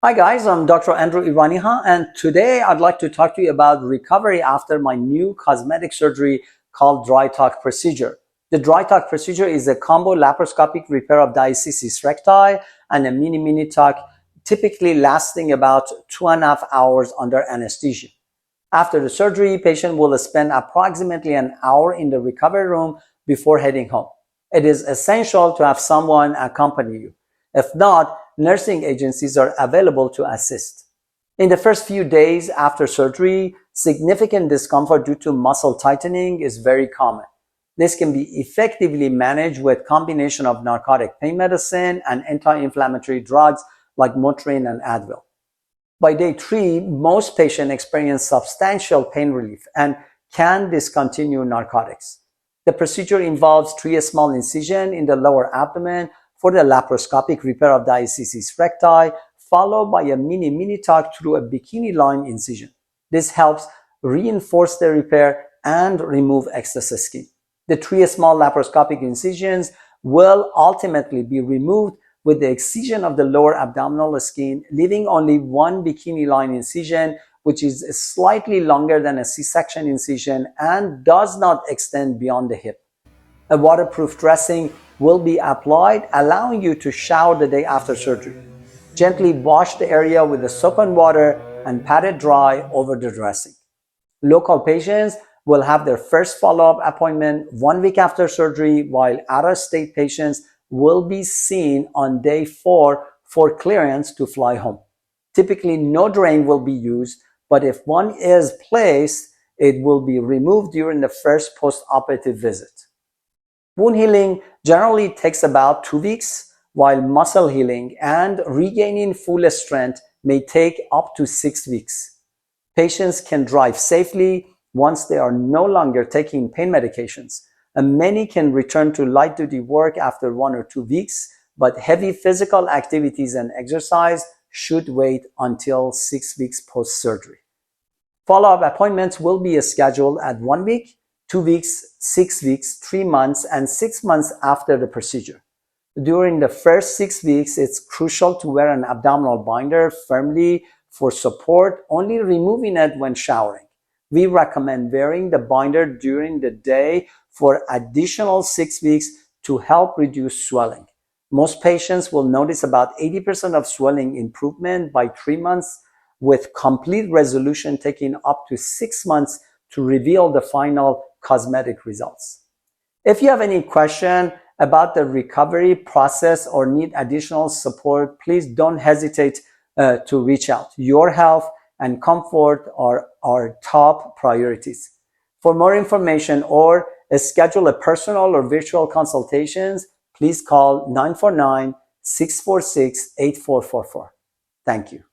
Hi guys, I'm Dr. Iraniha, and today I'd like to talk to you about recovery after my new cosmetic surgery called Dri Tuck procedure. The Dri Tuck procedure is a combo laparoscopic repair of diastasis recti and a mini tuck, typically lasting about 2.5 hours under anesthesia. After the surgery, patient will spend approximately an hour in the recovery room before heading home. It is essential to have someone accompany you. If not, nursing agencies are available to assist. In the first few days after surgery, significant discomfort due to muscle tightening is very common. This can be effectively managed with combination of narcotic pain medicine and anti-inflammatory drugs like Motrin and Advil. By day 3, most patients experience substantial pain relief and can discontinue narcotics. The procedure involves 3 small incisions in the lower abdomen for the laparoscopic repair of diastasis recti, followed by a mini tuck through a bikini line incision. This helps reinforce the repair and remove excess skin. The 3 small laparoscopic incisions will ultimately be removed with the excision of the lower abdominal skin, leaving only 1 bikini line incision, which is slightly longer than a C-section incision and does not extend beyond the hip. A waterproof dressing will be applied, allowing you to shower the day after surgery. Gently wash the area with the soap and water and pat it dry over the dressing. Local patients will have their first follow-up appointment 1 week after surgery, while out-of-state patients will be seen on day 4 for clearance to fly home. Typically, no drain will be used, but if one is placed, it will be removed during the first post-operative visit. Wound healing generally takes about 2 weeks, while muscle healing and regaining full strength may take up to 6 weeks. Patients can drive safely once they are no longer taking pain medications, and many can return to light-duty work after 1 or 2 weeks, but heavy physical activities and exercise should wait until 6 weeks post-surgery. Follow-up appointments will be scheduled at 1 week, 2 weeks, 6 weeks, 3 months, and 6 months after the procedure. During the first 6 weeks, it's crucial to wear an abdominal binder firmly for support, only removing it when showering. We recommend wearing the binder during the day for additional 6 weeks to help reduce swelling. Most patients will notice about 80% of swelling improvement by 3 months, with complete resolution taking up to 6 months to reveal the final cosmetic results. If you have any question about the recovery process or need additional support, please don't hesitate to reach out. Your health and comfort are our top priorities. For more information or schedule a personal or virtual consultations, please call 949-646-8444. Thank you.